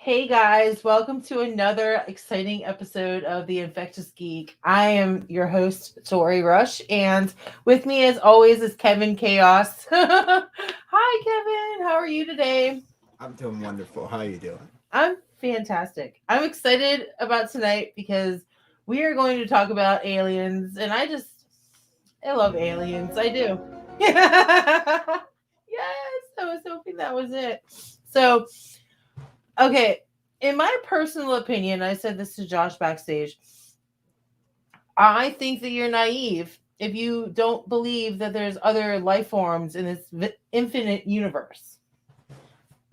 Hey guys, welcome to another exciting episode of the Infectious Geek. I am your host, Tori Rush, and with me as always is Kevin Chaos. Hi Kevin, how are you today? I'm doing wonderful. How you doing? I'm fantastic. I'm excited about tonight because we are going to talk about aliens, and I love aliens. I do. Yes, I was hoping that was it. So, okay, in my personal opinion, I said this to Josh backstage. I think that you're naive if you don't believe that there's other life forms in this infinite universe.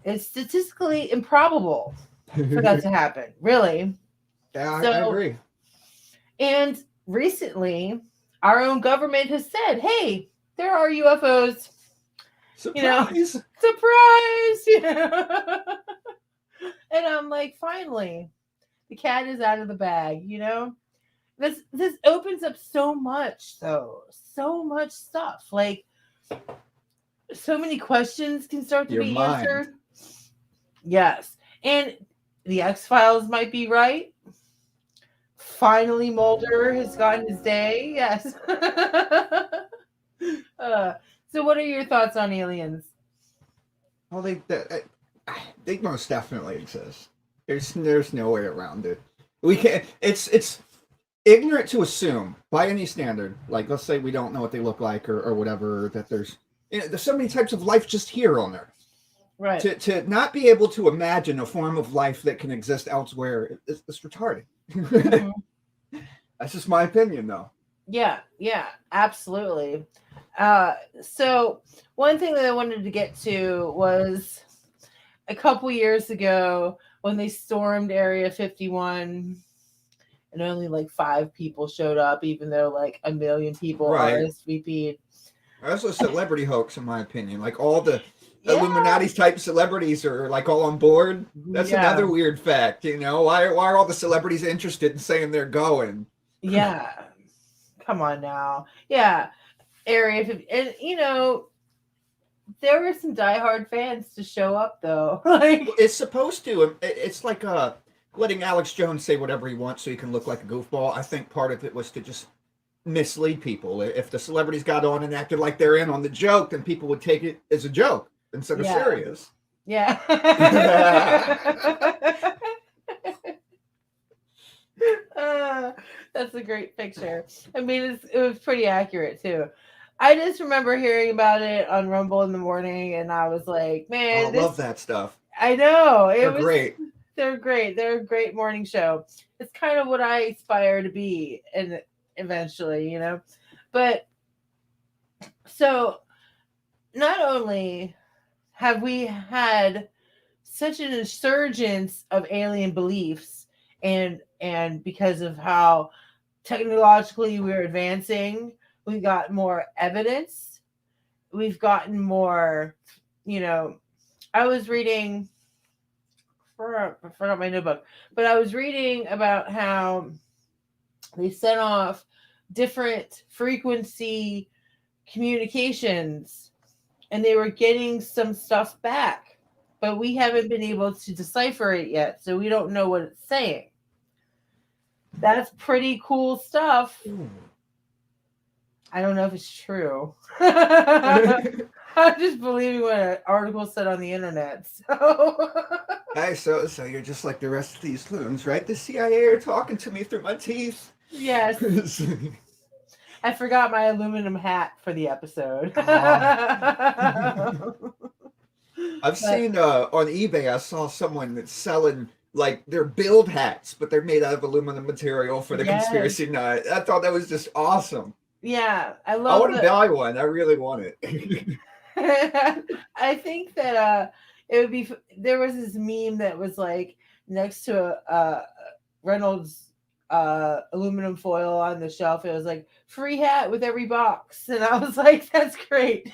It's statistically improbable for that to happen, really. Yeah, I So, agree. and recently, our own government has said, hey, there are UFOs, you know, Surprise! surprise, And I'm like, finally, the cat is out of the bag, This opens up so much though. So much stuff. Like so many questions can start to Your be mind. answered. Yes. And the X Files might be right. Finally Mulder has gotten his day. Yes. uh, so what are your thoughts on aliens? Well, they most definitely exist. There's no way around it. We can't. It's ignorant to assume by any standard. Like, let's say we don't know what they look like or whatever. That there's so many types of life just here on Earth. Right. To not be able to imagine a form of life that can exist elsewhere is retarded. Hmm. That's just my opinion, though. Yeah, yeah, absolutely. So one thing that I wanted to get to was a couple years ago when they stormed Area 51 and only like 5 people showed up, even though like a million people Right. RSVP'd. That's a celebrity hoax, in my opinion. Like all the Yeah, Illuminati type celebrities are like all on board. That's yeah, another weird fact. Why are all the celebrities interested in saying they're going? yeah. Come on now. Yeah, Area 50. And there were some diehard fans to show up though. Like, It's supposed to. It's like letting Alex Jones say whatever he wants so he can look like a goofball. I think part of it was to just mislead people. If the celebrities got on and acted like they're in on the joke, then people would take it as a joke instead of yeah, serious. yeah. Uh, that's a great picture. I mean, it was pretty accurate too. I just remember hearing about it on Rumble in the morning, and I was like, Oh, I "Man, love this." that stuff. I know They're it was. great. They're great. They're a great morning show. It's kind of what I aspire to be, and eventually. But so not only have we had such an insurgence of alien beliefs, and because of how technologically we're advancing, we got more evidence, we've gotten more, you know I was reading, I forgot my notebook, but I was reading about how they sent off different frequency communications and they were getting some stuff back, but we haven't been able to decipher it yet, so we don't know what it's saying. That's pretty cool stuff. Ooh. I don't know if it's true. I'm just believing what an article said on the internet. So, Hey, so you're just like the rest of these loons, right? The CIA are talking to me through my teeth. yes, I forgot my aluminum hat for the episode. Oh. I've But seen on eBay. I saw someone that's selling like their build hats, but they're made out of aluminum material for the yes, conspiracy nut. I thought that was just awesome. yeah, I I love want to the. buy one. I really want it. I think that it would be. There was this meme that was like next to a Reynolds aluminum foil on the shelf. It was like free hat with every box, and I was like, "That's great,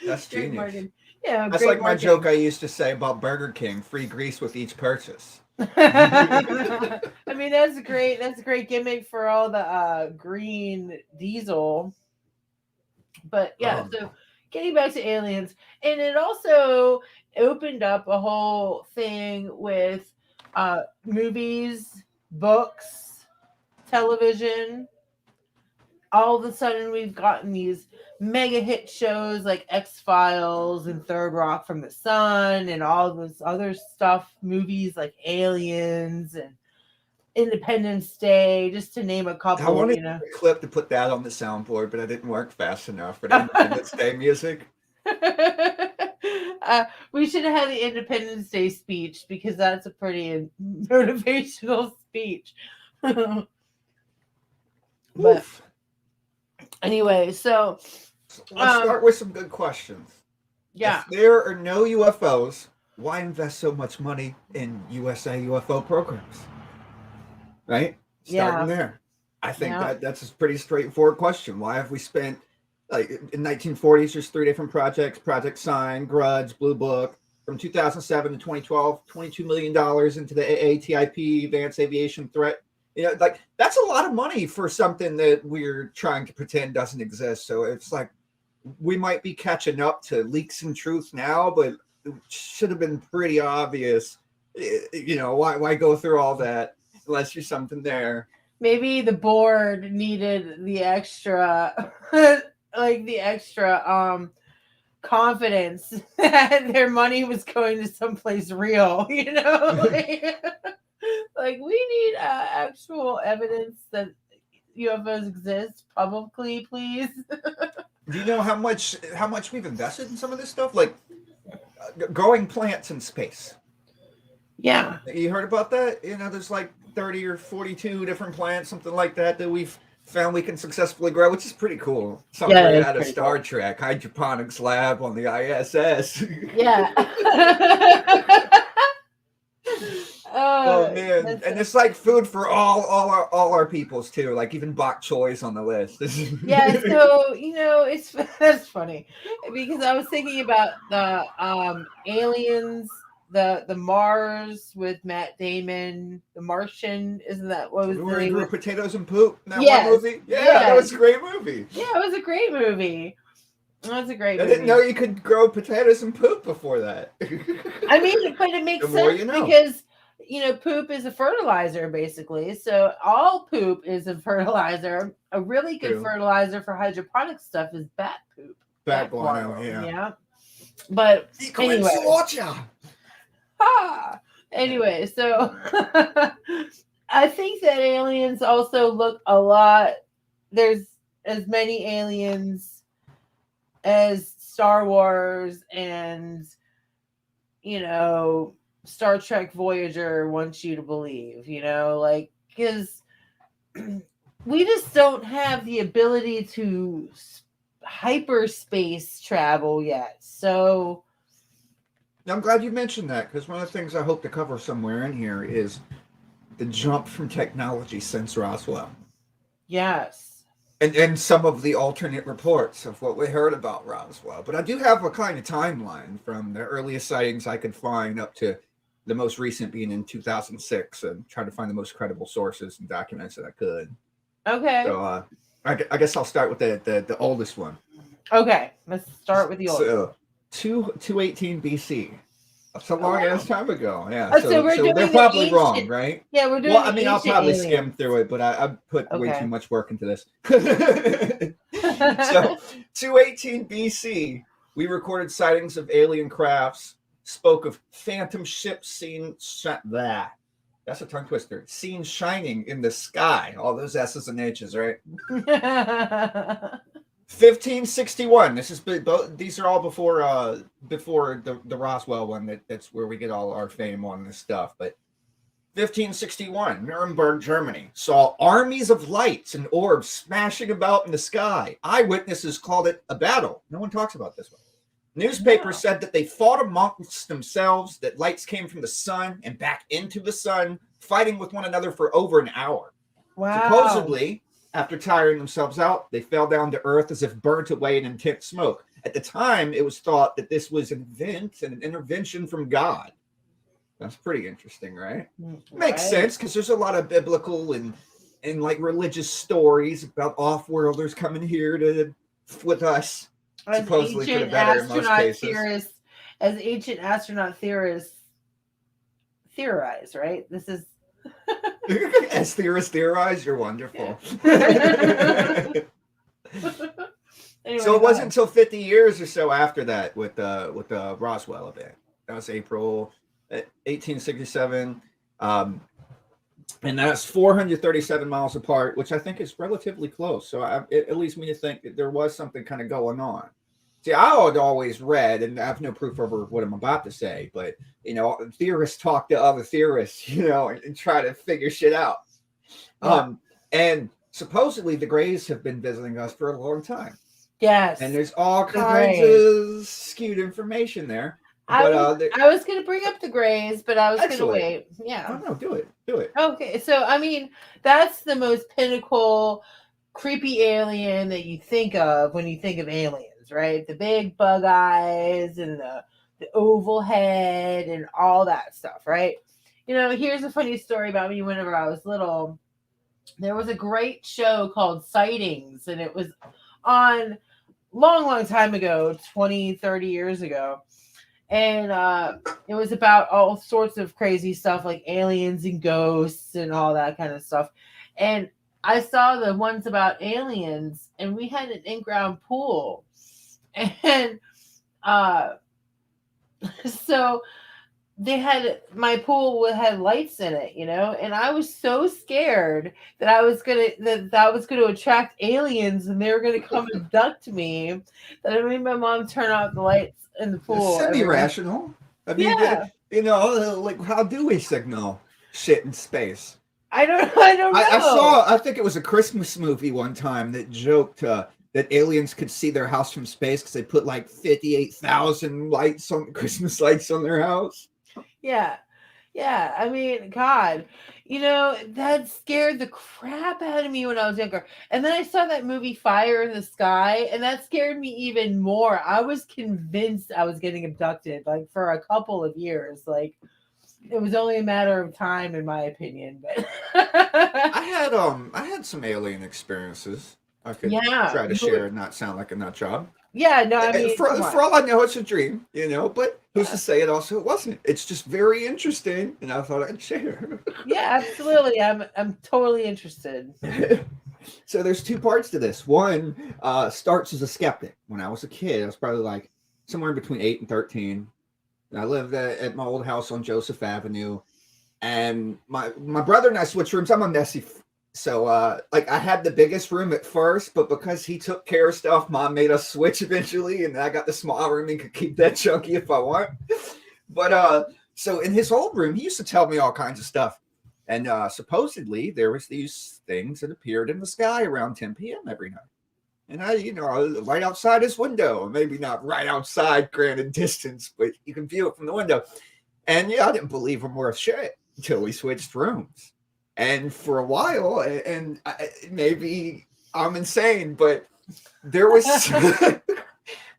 That's great genius. marketing." Yeah, That's great like my joke marketing. I used to say about Burger King: free grease with each purchase. I mean, that's great. That's a great gimmick for all the green diesel. But yeah, Oh, so getting back to aliens, and it also opened up a whole thing with movies, books, television. All of a sudden, we've gotten these mega hit shows like X Files and Third Rock from the Sun, and all this other stuff, movies like Aliens and Independence Day, just to name a I couple, wanted you know. a clip to put that on the soundboard, but I didn't work fast enough for the Independence Day music. We should have had the Independence Day speech because that's a pretty motivational speech. But Oof. anyway, so So let's start with some good questions. yeah, If there are no UFOs, why invest so much money in USA UFO programs? Right? Starting yeah, there. I think yeah, that's a pretty straightforward question. Why have we spent, like, in 1940s, there's 3 different projects: Project Sign, Grudge, Blue Book. From 2007 to 2012, $22 million into the AATIP, Advanced Aviation Threat. You know, like, that's a lot of money for something that we're trying to pretend doesn't exist. So it's like we might be catching up to leaks and truth now, but it should have been pretty obvious. You know, why go through all that unless there's something there? maybe the board needed the extra, like the extra confidence that their money was going to someplace real, you know, like we need actual evidence that UFOs exist publicly, please. Do you know how much we've invested in some of this stuff, like growing plants in space? Yeah, You heard about that? You know, there's like 30 or 42 different plants, something like that, that we've found we can successfully grow, which is pretty cool. Something yeah, right it's out of pretty Star cool. Trek, hydroponics lab on the ISS. Yeah. Oh man, That's and it's like food for all our peoples too. Like even bok choy's on the list. yeah. So you know, it's that's funny because I was thinking about the aliens, the Mars with Matt Damon, the Martian. Isn't that what was the Where he name grew of? potatoes and poop in that one Yes, movie. Yeah, that yes, was a great movie. yeah. It was a great movie. That's a great I didn't know movie. you could grow potatoes and poop before that. I mean, but it The makes more sense you know. because you know poop is a fertilizer basically. So all poop is a fertilizer. A really good True. fertilizer for hydroponic stuff is bat poop, Fat bat guano, guano. yeah. Yeah. But anyway, Georgia. ah, anyway, so I think that aliens also look a lot. There's as many aliens as Star Wars and you know, Star Trek Voyager wants you to believe, you know, like, because we just don't have the ability to hyperspace travel yet. So, I'm glad you mentioned that because one of the things I hope to cover somewhere in here is the jump from technology since Roswell. yes. And some of the alternate reports of what we heard about Roswell. But I do have a kind of timeline from the earliest sightings I could find up to the most recent being in 2006 and trying to find the most credible sources and documents that I could. Okay. So I guess I'll start with the oldest one. Okay. Let's start with the old. So 218 BC. That's a Oh, long wow. ass time ago. Yeah. So we're So they're doing the probably wrong, ancient. right? Yeah, we're doing Well, I the mean, I'll ancient probably aliens. skim through it, but I put way too Okay. much work into this. So 218 BC, we recorded sightings of alien crafts, spoke of phantom ships seen that. That's a tongue twister. Seen shining in the sky. All those S's and H's, right? 1561. This is these are all before the Roswell one. That's where we get all our fame on this stuff. But 1561, Nuremberg, Germany, saw armies of lights and orbs smashing about in the sky. Eyewitnesses called it a battle. No one talks about this one. Newspapers No. said that they fought amongst themselves, that lights came from the sun and back into the sun, fighting with one another for over an hour. Wow. Supposedly, after tiring themselves out, they fell down to earth as if burnt away in intense smoke. At the time, it was thought that this was an event and an intervention from God. That's pretty interesting, right? Makes sense because there's a lot of biblical and like religious stories about off-worlders coming here to with us, As supposedly for the ancient better in most astronaut cases. theorists as ancient astronaut theorists theorize, right? This is As theorists theorize, you're wonderful. So anyway, it go wasn't ahead. until 50 years or so after that with the Roswell event. That was April 1867. And that's 437 miles apart, which I think is relatively close. So it leads me to think that there was something kind of going on. See, I had always read, and I have no proof over what I'm about to say, but theorists talk to other theorists, and try to figure shit out. Yeah. And supposedly the Greys have been visiting us for a long time, Yes. and there's all The kinds Greys. of skewed information there. I But was I was gonna bring up the Greys, but I was gonna excellent. wait. Yeah. Oh no, do it. Okay. So I mean, that's the most pinnacle creepy alien that you think of when you think of aliens, right? The big bug eyes and the oval head and all that stuff, right? Here's a funny story about me whenever I was little. There was a great show called Sightings, and it was on long, long time ago, 20, 30 years ago. And it was about all sorts of crazy stuff like aliens and ghosts and all that kind of stuff. And I saw the ones about aliens, and we had an in-ground pool. And uh, so they had my pool had lights in it, and I was so scared that I was gonna attract aliens and they were gonna come abduct me that I made my mom turn off the lights in the It's pool every night. semi-rational. I mean, Yeah, like how do we signal shit in space? I don't know. I think it was a Christmas movie one time that joked that aliens could see their house from space because they put like 58,000 Christmas lights on their house. Yeah. Yeah, I mean, God, that scared the crap out of me when I was younger. And then I saw that movie Fire in the Sky, and that scared me even more. I was convinced I was getting abducted, like for a couple of years. Like it was only a matter of time, in my opinion. But I had some alien experiences. I could yeah, try to share and not sound like a nut job. yeah, no, I mean, come on. For all I know, it's a dream, but who's to say it also it wasn't? It's just very interesting, and I thought I'd share. Yeah, absolutely. I'm totally interested. So there's two parts to this. One starts as a skeptic. When I was a kid, I was probably like somewhere between 8 and 13. And I lived at my old house on Joseph Avenue, and my brother and I switched rooms. I'm a messy. So like I had the biggest room at first, but because he took care of stuff, Mom made us switch eventually, and I got the small room and could keep that chunky if I want. But so in his old room, he used to tell me all kinds of stuff. And supposedly there was these things that appeared in the sky around 10 p.m. every night. And I was right outside his window, maybe not right outside granted distance, but you can view it from the window. And yeah, I didn't believe him worth shit until we switched rooms. And for a while, and maybe I'm insane, but there was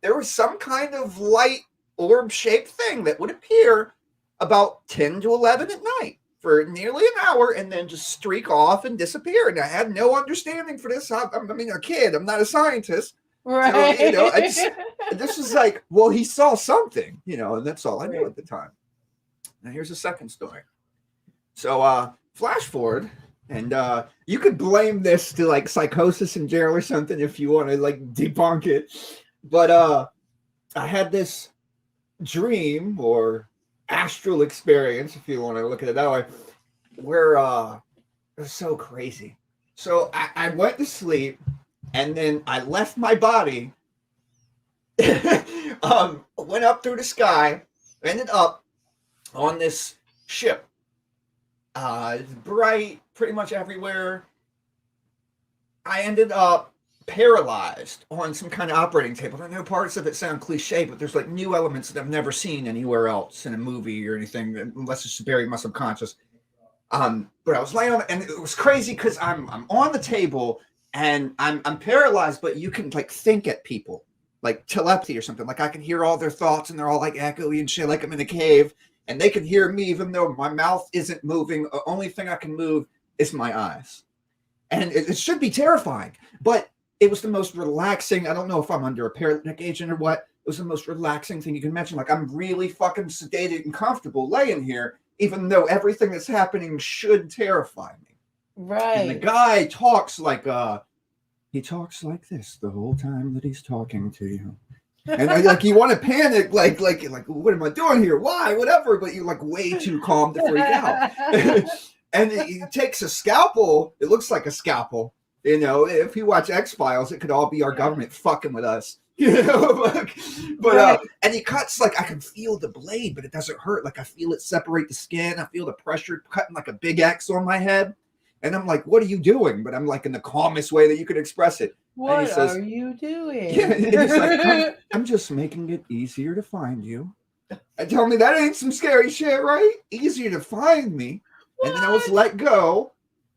there was some kind of light orb-shaped thing that would appear about 10 to 11 at night for nearly an hour and then just streak off and disappear. And I had no understanding for this. I mean, a kid. I'm not a scientist. Right. So, this was like, well, he saw something, and that's all I knew at the time. Now, here's a second story. So, flash forward, and you could blame this to like psychosis in jail or something if you want to like debunk it. But I had this dream or astral experience, if you want to look at it that way, where it was so crazy. So I went to sleep, and then I left my body, went up through the sky, ended up on this ship. Bright, pretty much everywhere. I ended up paralyzed on some kind of operating table. I know parts of it sound cliche, but there's like new elements that I've never seen anywhere else in a movie or anything, unless it's buried in my subconscious. But I was laying on, and it was crazy because I'm on the table and I'm paralyzed, but you can like think at people, like telepathy or something. Like I can hear all their thoughts, and they're all like echoey and shit, like I'm in a cave. And they can hear me even though my mouth isn't moving. The only thing I can move is my eyes. And it should be terrifying. But it was the most relaxing. I don't know if I'm under a paralytic agent or what, It was the most relaxing thing you can imagine. Like, I'm really fucking sedated and comfortable laying here, even though everything that's happening should terrify me. Right. And the guy talks like he talks like this the whole time that he's talking to you. And like you want to panic, like what am I doing here? Why? Whatever. But you're like way too calm to freak out. And he takes a scalpel. It looks like a scalpel. You know, if you watch X-Files, it could all be our government fucking with us. You know, but and he cuts, like, I can feel the blade, but it doesn't hurt. Like, I feel it separate the skin. I feel the pressure cutting like a big X on my head. And I'm like, what are you doing? But I'm like in the calmest way that you could express it. What are you doing? Yeah, and he's like, I'm just making it easier to find you. And tell me that ain't some scary shit, right? Easier to find me. What? And then I was let go.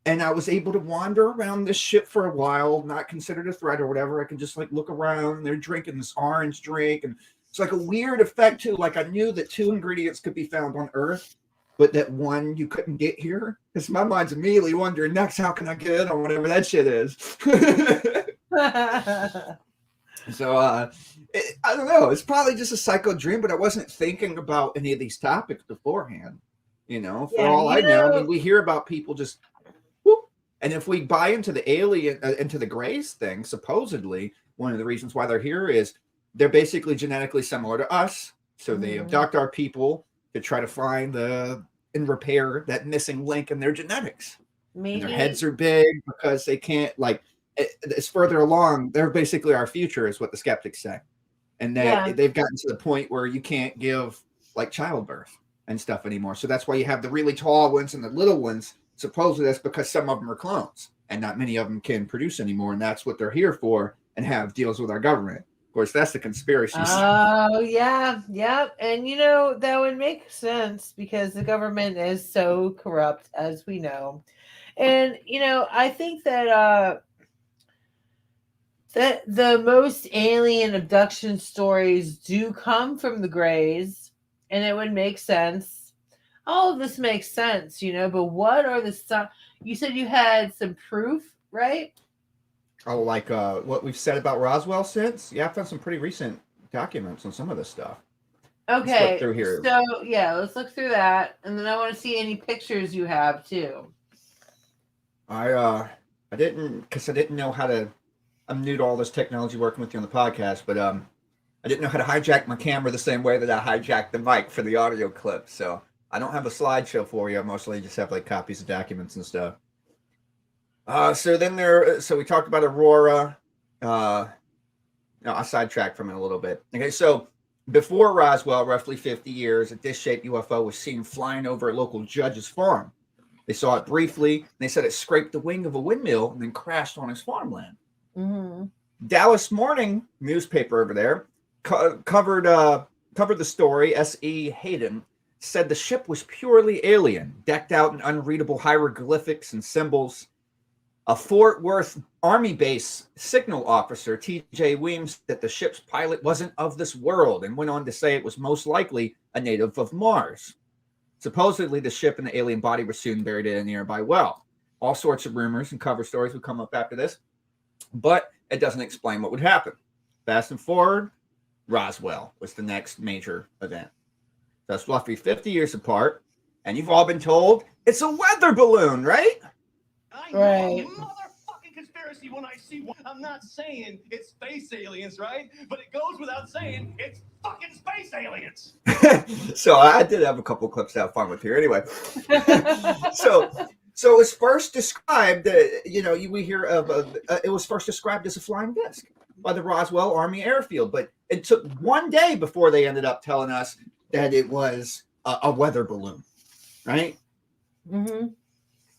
And I was able to wander around this ship for a while, not considered a threat or whatever. I can just like look around. And they're drinking this orange drink. And it's like a weird effect too. Like, I knew that 2 ingredients could be found on Earth, but that one you couldn't get here. Because my mind's immediately wondering, next, how can I get in on whatever that shit is? So, I don't know. It's probably just a psycho dream, but I wasn't thinking about any of these topics beforehand. You know, for all I know, I mean, we hear about people just, whoop. And if we buy into the alien, into the Greys thing, supposedly, one of the reasons why they're here is they're basically genetically similar to us. So they abduct our people to try to find and repair that missing link in their genetics. And their heads are big because they can't, like, it's further along. They're basically our future, is what the skeptics say. And they've gotten to the point where you can't give, like, childbirth and stuff anymore. So that's why you have the really tall ones and the little ones. Supposedly that's because some of them are clones and not many of them can produce anymore. And that's what they're here for, and have deals with our government. Of course, that's the conspiracy. Oh, yeah. Yep. And, you know, that would make sense because the government is so corrupt, as we know. And, you know, I think that that the most alien abduction stories do come from the Greys, and it would make sense. All of this makes sense, you know, but what are the you said you had some proof, right? Oh, like what we've said about Roswell since? Yeah, I found some pretty recent documents on some of this stuff. Okay. Let's look through here. So, yeah, let's look through that. And then I want to see any pictures you have, too. I didn't know how to. I'm new to all this technology working with you on the podcast, but I didn't know how to hijack my camera the same way that I hijacked the mic for the audio clip. So I don't have a slideshow for you. I mostly just have like copies of documents and stuff. So we talked about Aurora. No, I sidetracked from it a little bit. Okay, so before Roswell, roughly 50 years, a disc-shaped UFO was seen flying over a local judge's farm. They saw it briefly, and they said it scraped the wing of a windmill and then crashed on his farmland. Mm-hmm. Dallas Morning newspaper over there covered the story. S.E. Hayden said the ship was purely alien, decked out in unreadable hieroglyphics and symbols. A Fort Worth Army base signal officer, T.J. Weems, that the ship's pilot wasn't of this world and went on to say it was most likely a native of Mars. Supposedly, the ship and the alien body were soon buried in a nearby well. All sorts of rumors and cover stories would come up after this, but it doesn't explain what would happen. Fast and forward, Roswell was the next major event. That's roughly 50 years apart, and you've all been told it's a weather balloon, right? I know a motherfucking conspiracy when I see one. I'm not saying it's space aliens, right? But it goes without saying it's fucking space aliens. So I did have a couple clips to have fun with here. Anyway, so it was first described, we hear of it was first described as a flying disc by the Roswell Army Airfield, but it took one day before they ended up telling us that it was a weather balloon, right? Mm-hmm.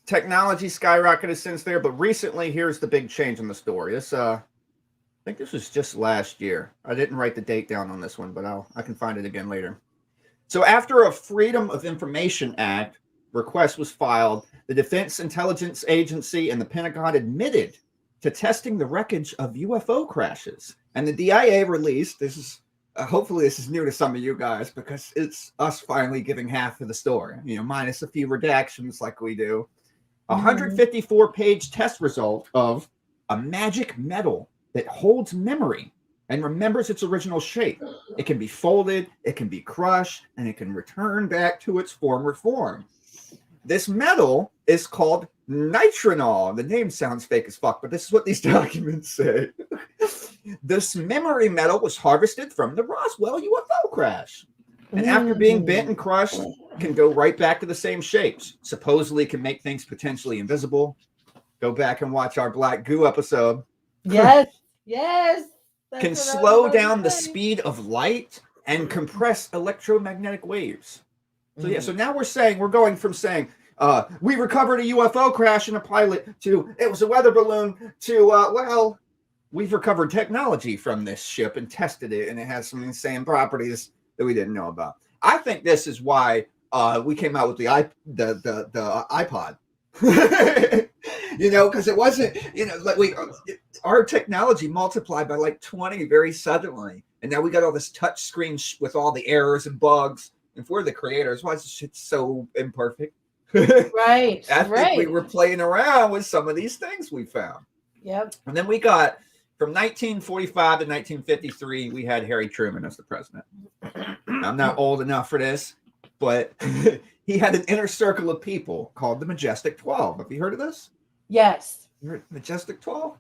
Technology skyrocketed since there, but recently, here's the big change in the story. This, I think this was just last year. I didn't write the date down on this one, but I can find it again later. So after a Freedom of Information Act request was filed, the Defense Intelligence Agency and the Pentagon admitted to testing the wreckage of UFO crashes. And the DIA released, this is, hopefully this is new to some of you guys, because it's us finally giving half of the story, minus a few redactions like we do. 154-page test result of a magic metal that holds memory and remembers its original shape. It can be folded, it can be crushed, and it can return back to its former form. This metal is called nitronol. The name sounds fake as fuck, but this is what these documents say. This memory metal was harvested from the Roswell UFO crash. And after being bent and crushed, can go right back to the same shapes. Supposedly can make things potentially invisible. Go back and watch our Black Goo episode. Yes, yes. Can slow down the speed of light and compress electromagnetic waves. So yeah, so now we're going from saying we recovered a UFO crash in a pilot to it was a weather balloon to well, we've recovered technology from this ship and tested it, and it has some insane properties that we didn't know about. I think this is why we came out with the iPod. You know, because it wasn't, you know, like our technology multiplied by like 20 very suddenly, and now we got all this touch screen with all the errors and bugs. If we're the creators, why is this shit so imperfect? Right. I think we were playing around with some of these things we found. Yep. And then we got from 1945 to 1953, we had Harry Truman as the president. I'm not old enough for this, but he had an inner circle of people called the Majestic 12. Have you heard of this? Yes. Majestic 12?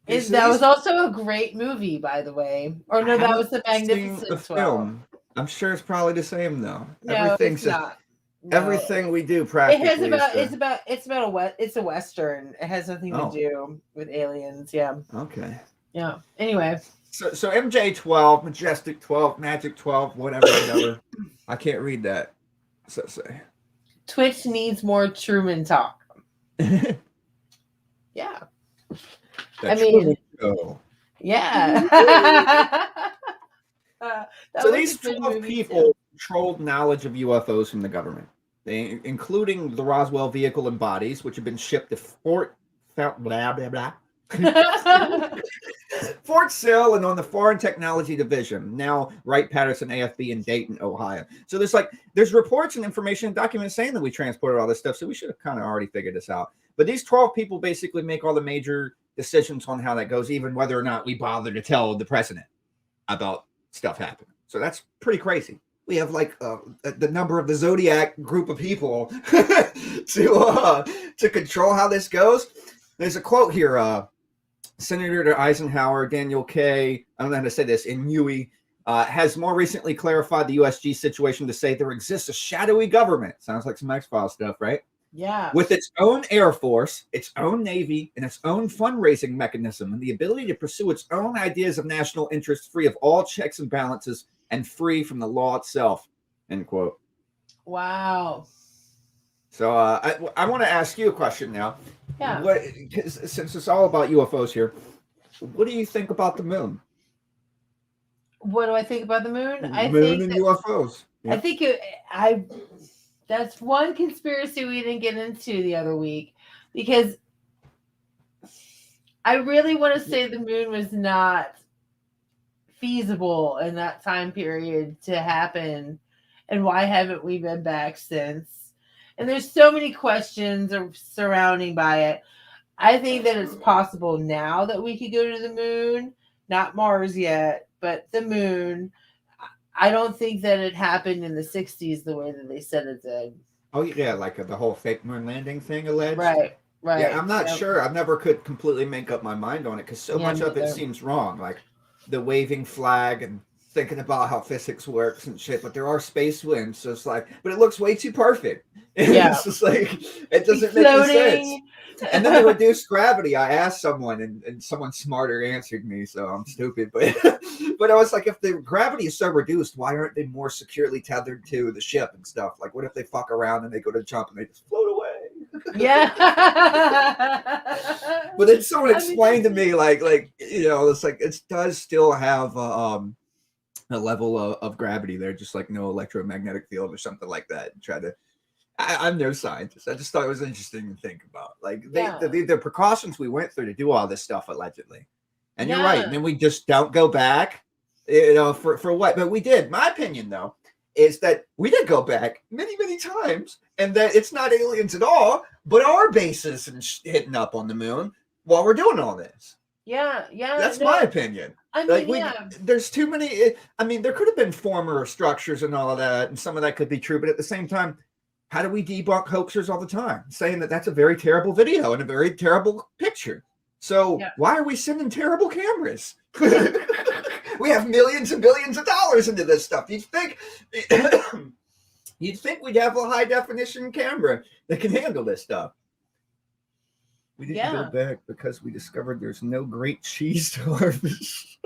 That was also a great movie, by the way. Or no, that was the Magnificent 12. I'm sure it's probably the same though. No, it's not. No. Everything we do practically. It's a Western. It has nothing to do with aliens. Yeah. Okay. Yeah. Anyway. So MJ12, Majestic 12, Magic 12, whatever. I can't read that. So say. Twitch needs more Truman talk. Yeah. Yeah. So these 12 people controlled knowledge of UFOs from the government, including the Roswell vehicle and bodies, which have been shipped to Fort Sill and on the Foreign Technology Division, now Wright-Patterson AFB in Dayton, Ohio. So there's reports and information and documents saying that we transported all this stuff, so we should have kind of already figured this out. But these 12 people basically make all the major decisions on how that goes, even whether or not we bother to tell the president about stuff happening. So that's pretty crazy. We have like the number of the Zodiac group of people to control how this goes. There's a quote here. Senator Eisenhower, Daniel K. I don't know how to say this. Inouye has more recently clarified the USG situation to say there exists a shadowy government. Sounds like some X-Files stuff, right? Yeah. With its own Air Force, its own Navy, and its own fundraising mechanism, and the ability to pursue its own ideas of national interest free of all checks and balances and free from the law itself. End quote. Wow. So I want to ask you a question now. Yeah. Since it's all about UFOs here, what do you think about the moon? What do I think about the moon? Moon and UFOs. Yeah. I think that's one conspiracy we didn't get into the other week, because I really want to say the moon was not feasible in that time period to happen, and why haven't we been back since? And there's so many questions surrounding by it. I think that it's possible now that we could go to the moon, not Mars yet, but the moon. I don't think that it happened in the 60s the way that they said it did. Oh, yeah, like the whole fake moon landing thing alleged? Right. Yeah, I'm not sure. I never could completely make up my mind on it because so much of it seems wrong. Like the waving flag and thinking about how physics works and shit, but there are space winds, so it's like, but it looks way too perfect. Yeah. It's just like, it doesn't make any sense. And then the reduced gravity, I asked someone and someone smarter answered me, so I'm stupid, but I was like, if the gravity is so reduced, why aren't they more securely tethered to the ship and stuff? Like, what if they fuck around and they go to jump and they just float away? Yeah. But then someone explained to me, like you know, it's like it does still have a level of gravity there, just like no electromagnetic field or something like that. And try to. I'm no scientist. I just thought it was interesting to think about, like the precautions we went through to do all this stuff allegedly. And you're right. And then we just don't go back, you know, for what? But we did. My opinion, though, is that we did go back many, many times, and that it's not aliens at all, but our bases and hitting up on the moon while we're doing all this. Yeah. That's No, my opinion. I Like mean, yeah. there's too many. I mean, there could have been former structures and all of that, and some of that could be true. But at the same time, how do we debunk hoaxers all the time, saying that that's a very terrible video and a very terrible picture? So Yeah. why are we sending terrible cameras? We have millions and billions of dollars into this stuff. You'd think we'd have a high definition camera that can handle this stuff. We didn't go back because we discovered there's no great cheese to harvest.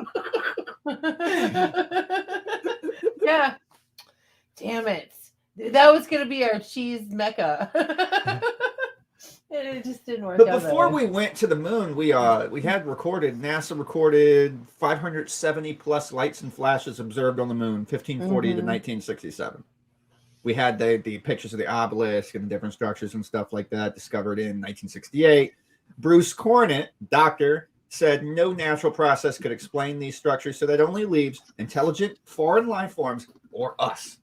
Yeah. Damn it. That was going to be our cheese mecca. And it just didn't work out. But before we went to the moon, we had recorded, NASA recorded 570 plus lights and flashes observed on the moon, 1540 to 1967. We had the pictures of the obelisk and the different structures and stuff like that discovered in 1968. Bruce Cornett, doctor, said no natural process could explain these structures, so that only leaves intelligent foreign life forms or us.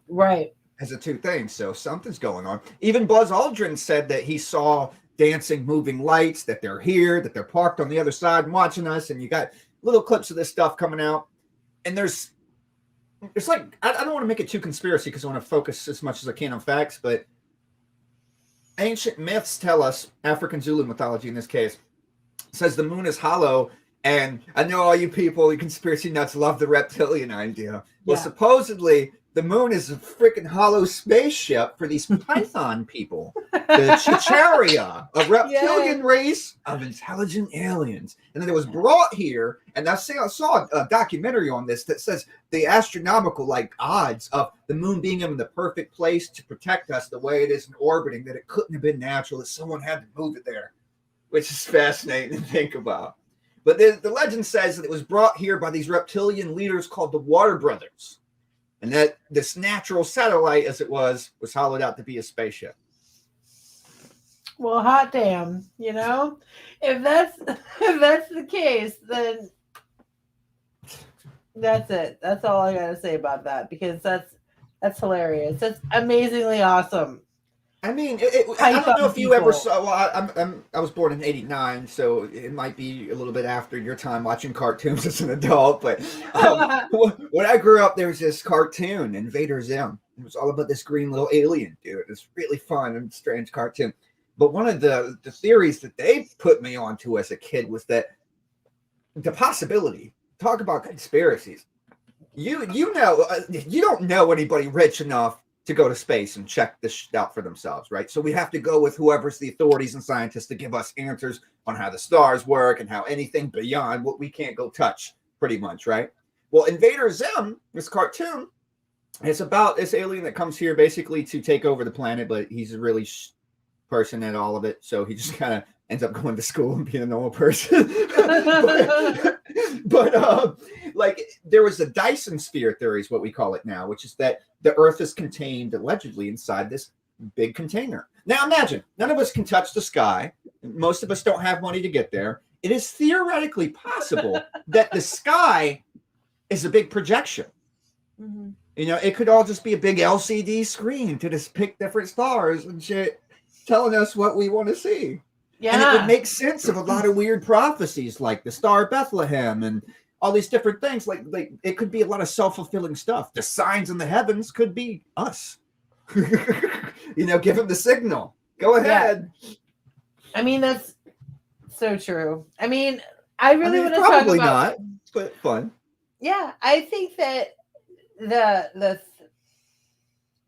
Right. As the two things. So something's going on. Even Buzz Aldrin said that he saw dancing, moving lights, that they're here, that they're parked on the other side and watching us. And you got little clips of this stuff coming out. And it's like, I don't want to make it too conspiracy because I want to focus as much as I can on facts, but ancient myths tell us, African Zulu mythology in this case, says the moon is hollow. And I know all you people, you conspiracy nuts, love the reptilian idea. Well, supposedly the moon is a freaking hollow spaceship for these Python people, the Chicharia, a reptilian race of intelligent aliens. And then it was brought here, and I saw a documentary on this that says the astronomical odds of the moon being in the perfect place to protect us the way it is in orbiting, that it couldn't have been natural, that someone had to move it there, which is fascinating to think about. But the legend says that it was brought here by these reptilian leaders called the Water Brothers. And that this natural satellite, as it was hollowed out to be a spaceship. Well, hot damn, if that's the case, then that's it. That's all I gotta say about that, because that's hilarious. That's amazingly awesome. I mean, I don't know if you ever saw. Well, I was born in '89, so it might be a little bit after your time watching cartoons as an adult. But when I grew up, there was this cartoon, Invader Zim. It was all about this green little alien dude. It's really fun and strange cartoon. But one of the theories that they put me onto as a kid was that the possibility. Talk about conspiracies. You don't know anybody rich enough to go to space and check this out for themselves, right? So we have to go with whoever's the authorities and scientists to give us answers on how the stars work and how anything beyond what we can't go touch, pretty much, right? Well, Invader Zim, this cartoon, it's about this alien that comes here basically to take over the planet, but he's a really person at all of it, so he just kind of ends up going to school and being a normal person. but there was a Dyson sphere theory is what we call it now, which is that the Earth is contained allegedly inside this big container. Now imagine, none of us can touch the sky. Most of us don't have money to get there. It is theoretically possible that the sky is a big projection. Mm-hmm. It could all just be a big LCD screen to just pick different stars and shit, telling us what we want to see. Yeah. And it would make sense of a lot of weird prophecies like the Star of Bethlehem and all these different things. Like it could be a lot of self-fulfilling stuff. The signs in the heavens could be us. Give them the signal. Go ahead. Yeah. I mean, that's so true. I mean, I really want to talk about... Probably not, but fun. Yeah, I think that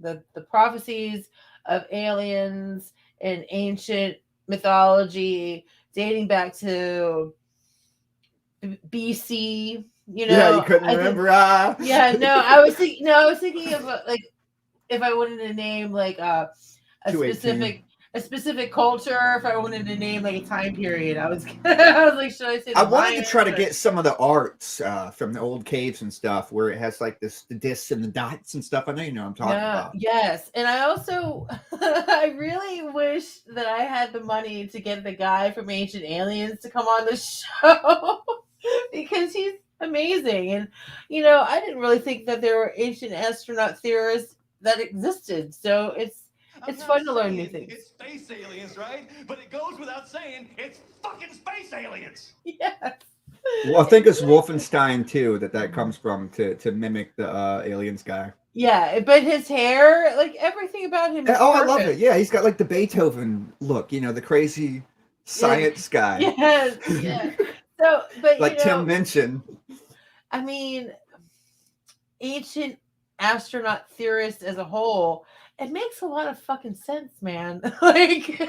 the prophecies of aliens in ancient mythology dating back to BC, Yeah, you couldn't remember. Yeah, no, I was thinking of if I wanted to name a specific culture, if I wanted to name a time period, I was like, should I say? I wanted to try to get some of the arts from the old caves and stuff where it has the discs and the dots and stuff. I know you know what I'm talking about. Yes, and I also I really wish that I had the money to get the guy from Ancient Aliens to come on the show because he's amazing. And I didn't really think that there were ancient astronaut theorists that existed. So It's not fun to learn new saying things. It's space aliens, right? But it goes without saying it's fucking space aliens. Yes. Well, I think it's Wolfenstein too that comes from to mimic the aliens guy. Yeah, but his hair, like everything about him is Oh, I perfect. love it. Yeah, he's got like the Beethoven look, the crazy science guy. Yes, yeah. So, but Like Tim Minchin. I mean, ancient astronaut theorists as a whole, it makes a lot of fucking sense, man. Like,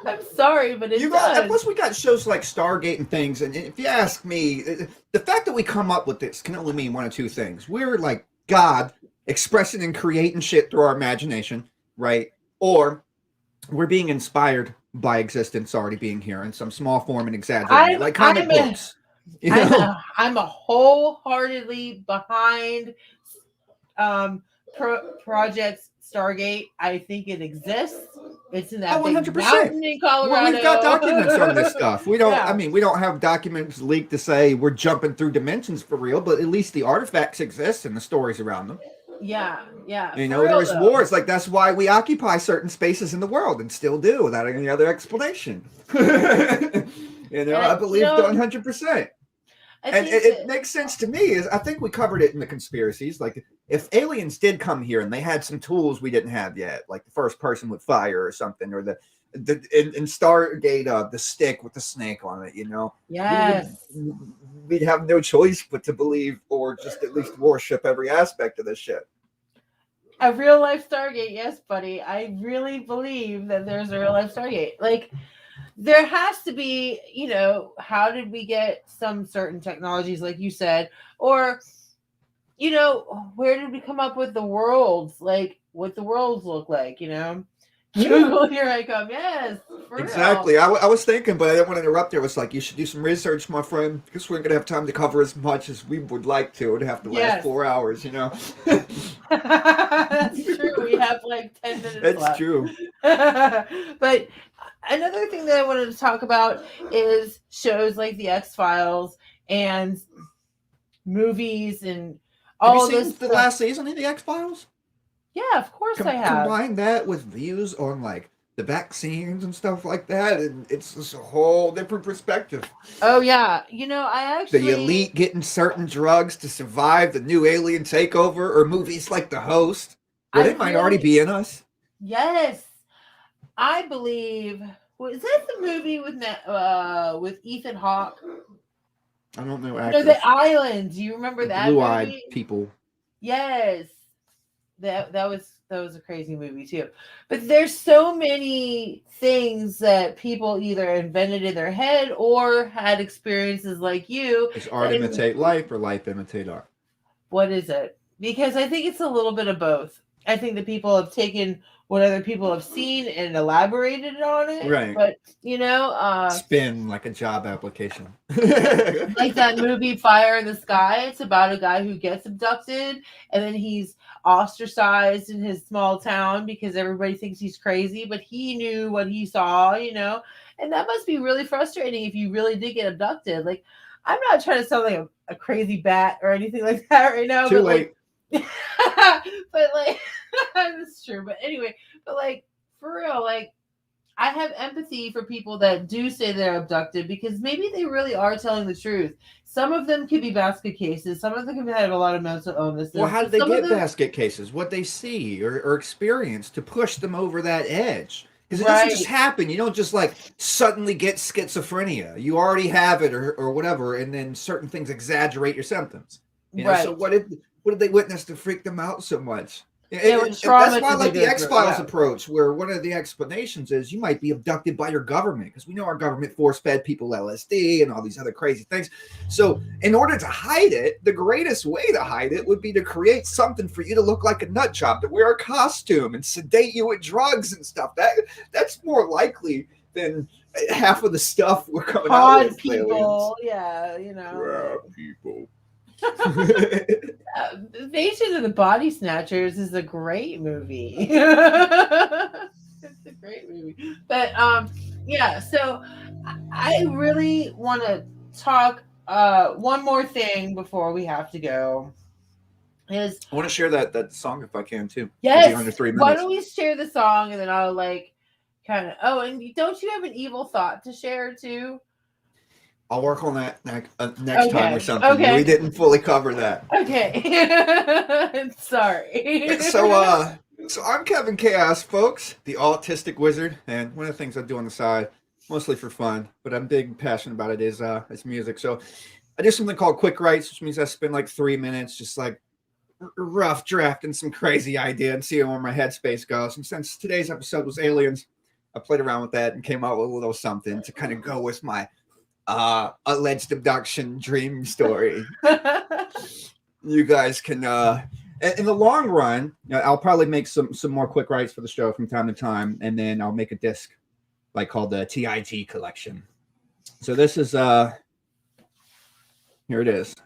I'm sorry, but it does. Plus, we got shows like Stargate and things. And if you ask me, the fact that we come up with this can only mean one of two things. We're like God expressing and creating shit through our imagination, right? Or we're being inspired by existence already being here in some small form and exaggerating it, like comic books. I'm a wholeheartedly behind Project Stargate. I think it exists. It's in that big 100%. mountain in Colorado. Well, we've got documents on this stuff. We don't. Yeah. I mean, we don't have documents leaked to say we're jumping through dimensions for real, but at least the artifacts exist and the stories around them. Yeah. There's wars. Like that's why we occupy certain spaces in the world and still do without any other explanation. I believe 100%. And it makes sense to me. Is I think we covered it in the conspiracies. Like if aliens did come here and they had some tools we didn't have yet, like the first person with fire or something, or in Stargate, the stick with the snake on it, Yes. We'd have no choice but to believe or just at least worship every aspect of this shit. A real life Stargate, yes, buddy. I really believe that there's a real life Stargate. Like, there has to be, how did we get some certain technologies, like you said, or, where did we come up with the worlds, like what the worlds look like, Google, here I come. Yes, exactly. I was thinking, but I didn't want to interrupt you. I was like, you should do some research, my friend, because we're going to have time to cover as much as we would like to. It'd have to last 4 hours, That's true. We have like 10 minutes That's left. true. But another thing that I wanted to talk about is shows like The X-Files and movies and all have you this seen the last season of The X-Files? Yeah, of course I have. Combine that with views on like the vaccines and stuff like that, and it's just a whole different perspective. Oh yeah, I actually the elite getting certain drugs to survive the new alien takeover, or movies like The Host, where they might already be in us. Yes, I believe. Is that the movie with Ethan Hawke? I don't know. The Island. Do you remember that? Blue-eyed movie? people. Yes. That was a crazy movie too. But there's so many things that people either invented in their head or had experiences like you. Does art imitate life or life imitate art? What is it? Because I think it's a little bit of both. I think that people have taken what other people have seen and elaborated on it. Right. But spin like a job application. Like that movie Fire in the Sky. It's about a guy who gets abducted and then he's ostracized in his small town because everybody thinks he's crazy, but he knew what he saw, and that must be really frustrating if you really did get abducted. Like, I'm not trying to sound like a crazy bat or anything like that right now. Too late. But like that's true. But anyway, for real, like I have empathy for people that do say they're abducted because maybe they really are telling the truth. Some of them could be basket cases. Some of them can have a lot of mental illness. Well, how did they get basket cases? What they see or experience to push them over that edge? Because it doesn't just happen. You don't just like suddenly get schizophrenia. You already have it or whatever, and then certain things exaggerate your symptoms. So what did they witness to freak them out so much? That's why I like the X-Files approach, where one of the explanations is you might be abducted by your government, because we know our government force-fed people LSD and all these other crazy things. So in order to hide it, the greatest way to hide it would be to create something for you to look like a nut job, to wear a costume and sedate you with drugs and stuff. That's more likely than half of the stuff we're coming out with. People, people. Invasion of the Body Snatchers is a great movie. It's a great movie. But so I really want to talk one more thing before we have to go. His I want to share that song if I can too. yes. It'll be under 3 minutes. Why don't we share the song and then I'll like kind of. Oh, and don't you have an evil thought to share too? I'll work on that next time or something. Okay. We didn't fully cover that. Okay. Sorry. So I'm Kevin Chaos, folks, the autistic wizard, and one of the things I do on the side, mostly for fun, but I'm big and passionate about it, is music. So I do something called quick writes, which means I spend like 3 minutes just like rough drafting some crazy idea and seeing where my headspace goes. And since today's episode was aliens, I played around with that and came out with a little something to kind of go with my alleged abduction dream story. You guys can in the long run, I'll probably make some more quick writes for the show from time to time, and then I'll make a disc like called the TIG collection. So this is here it is.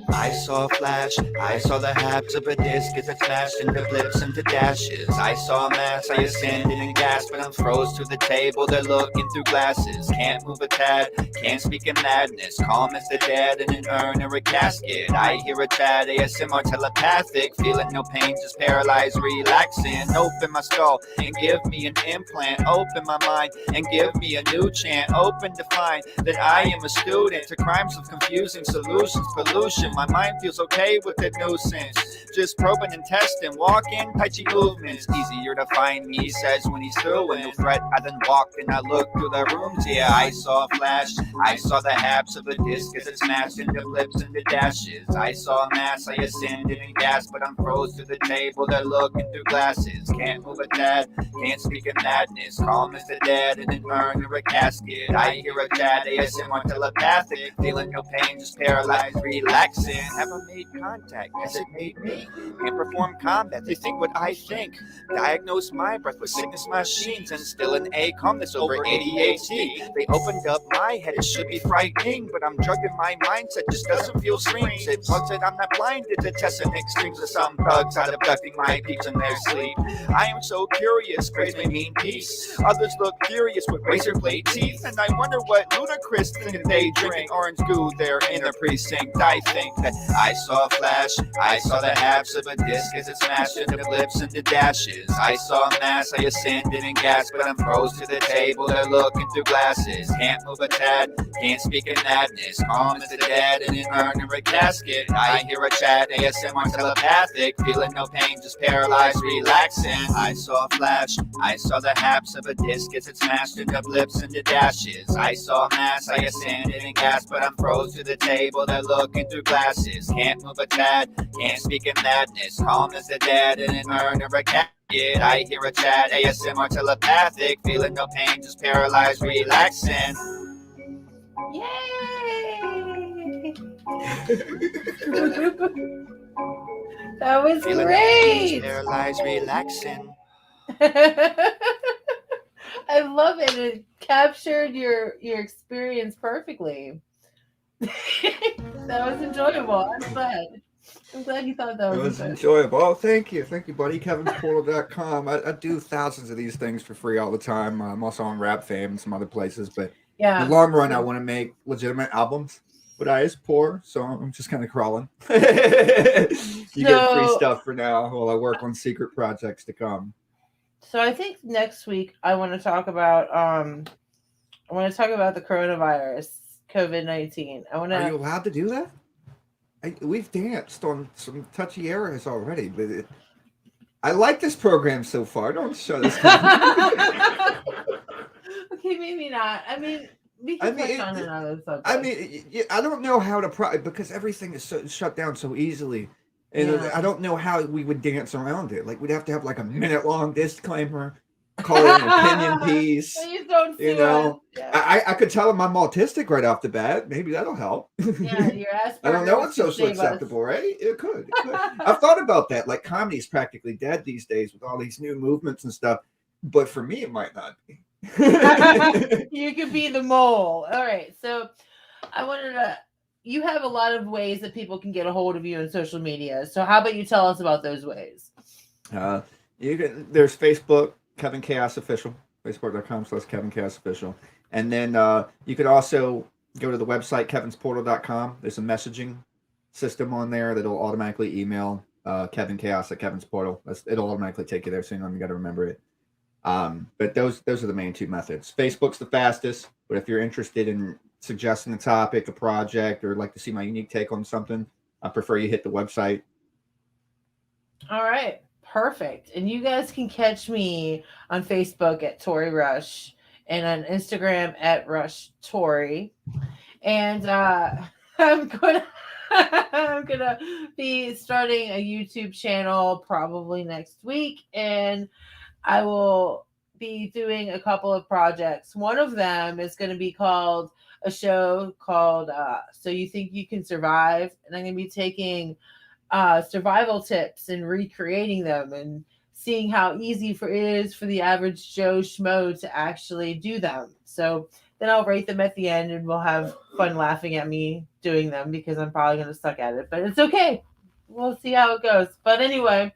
I saw a flash, I saw the halves of a disc as it smashed into blips and to dashes. I saw a mass, I ascended and gasped, but I'm froze to the table, they're looking through glasses. Can't move a tad, can't speak in madness, calm as the dead in an urn or a casket. I hear a chat, ASMR telepathic, feeling no pain, just paralyzed, relaxing. Open my skull and give me an implant, open my mind and give me a new chant, open to find that I am a student to crimes of confusing solutions, pollution. My mind feels okay with the nuisance, just probing and testing, walking, Tai Chi movements. Easier to find me, he says when he's through. A new threat, I then walked and I looked through the rooms. Yeah, I saw a flash, I saw the halves of a disc as it smashed into blips and to dashes. I saw a mass, I ascended and gasped, but I'm froze to the table, they're looking through glasses. Can't move a tad, can't speak in madness, calm as the dead in an urn or a casket. I hear a chat, ASMR telepathic, feeling no pain, just paralyzed, relaxing. Have I made contact? Has it made me? Can't perform combat, they think what I think. Diagnose my breath with sickness machines and still an A calmness over ADHD. They opened up my head, it should be frightening, but I'm drugged in my mindset, just doesn't feel streams. It plugs it, I'm not blinded to testing extremes of some thugs out abducting my peeps in their sleep. I am so curious, praise may mean peace. Others look furious with razor blade teeth, and I wonder what ludicrous thing they drink orange goo there in the precinct. I think that I saw a flash, I saw the halves of a disc as it smashed into blips and to dashes. I saw a mass, I ascended and gasped, but I'm froze to the table, they're looking through glasses. Can't move a tad, can't speak in madness, calm as the dead in an urn or a casket. I hear a chat, ASMR telepathic, feeling no pain, just paralyzed, relaxing. I saw a flash, I saw the halves of a disc as it smashed into blips and to dashes. I saw a mass, I ascended and gasped, but I'm froze to the table, they're looking through glasses. Can't move a tad, can't speak in madness, calm as the dead in an urn or a casket. I hear a chat, ASMR telepathic, feeling no pain, just paralyzed, relaxing. Yay! That was Feeling great. paralyzed, relaxing. I love it. It captured your experience perfectly. That was enjoyable. I'm glad you thought that It was was enjoyable. Oh, thank you, buddy. Kevin'sPortal.com. I do thousands of these things for free all the time. I'm also on Rap Fame and some other places, but yeah. in the long run, I want to make legitimate albums. But I is poor, so I'm just kind of crawling. You get free stuff for now while I work on secret projects to come. So I think next week I want to talk about the coronavirus, COVID-19. Are you allowed to do that? We've danced on some touchy areas already, but I like this program so far. Don't show this. Okay, maybe not. I mean, we can touch on another subject. I mean, I don't know how to because everything is shut down so easily, and I don't know how we would dance around it. Like we'd have to have like a minute-long disclaimer, call it an opinion piece. Please don't sue us. Yeah. I could tell them I'm autistic right off the bat. Maybe that'll help. Yeah, you're Asperger's. I don't know what's socially acceptable, right? It could. I've thought about that. Like comedy is practically dead these days with all these new movements and stuff. But for me, it might not be. You could be the mole. All right. So I wanted to. You have a lot of ways that people can get a hold of you on social media. So how about you tell us about those ways? There's Facebook, Kevin Chaos Official, facebook.com/Kevin Chaos Official. And then you could also go to the website, kevinsportal.com. There's a messaging system on there that'll automatically email Kevin Chaos at Kevin's Portal. It'll automatically take you there, so you got to remember it. But those are the main two methods. Facebook's the fastest, but if you're interested in suggesting a topic, a project, or like to see my unique take on something, I prefer you hit the website. All right. Perfect. And you guys can catch me on Facebook at Tori Rush and on Instagram at Rush Tori. And I'm gonna be starting a YouTube channel probably next week, and I will be doing a couple of projects. One of them is going to be called a show called So You Think You Can Survive, and I'm going to be taking survival tips and recreating them and seeing how easy it is for the average Joe Schmo to actually do them. So then I'll rate them at the end, and we'll have fun laughing at me doing them because I'm probably going to suck at it, but it's okay. We'll see how it goes. But anyway,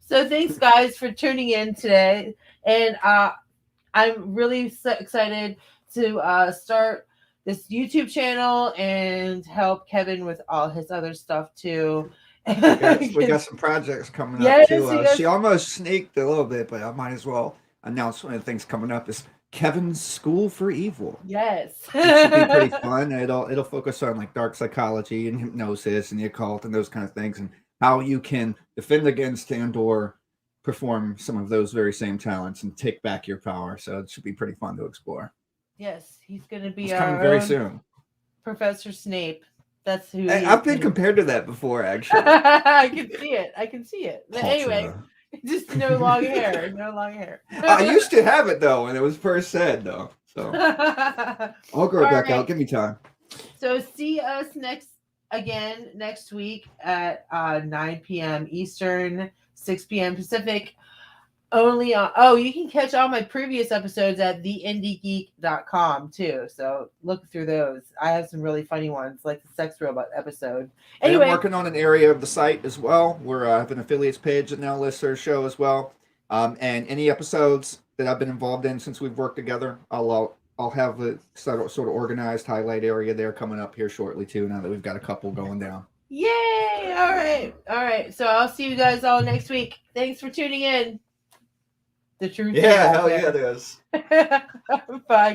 so thanks guys for tuning in today, and I'm really excited to start this YouTube channel and help Kevin with all his other stuff too. We got some projects coming up too. She almost sneaked a little bit, but I might as well announce one of the things coming up is Kevin's School for Evil. Yes. It should be pretty fun. It'll focus on like dark psychology and hypnosis and the occult and those kind of things, and how you can defend against and or perform some of those very same talents and take back your power. So it should be pretty fun to explore. Yes, he's going to be coming very soon. Professor Snape. That's who I've been compared to that before, actually. I can see it. But anyway, just no long hair. No long hair. I used to have it though when it was first said though. So I'll grow it back out. Give me time. So see us next week at 9 p.m. Eastern, 6 p.m. Pacific. Only on, you can catch all my previous episodes at theindygeek.com too. So look through those. I have some really funny ones, like the sex robot episode. Anyway, I'm working on an area of the site as well where I have an affiliates page that now lists our show as well. And any episodes that I've been involved in since we've worked together, I'll have a sort of organized highlight area there coming up here shortly too. Now that we've got a couple going down. Yay! All right. So I'll see you guys all next week. Thanks for tuning in. The truth. Yeah, hell yeah, it is. Bye.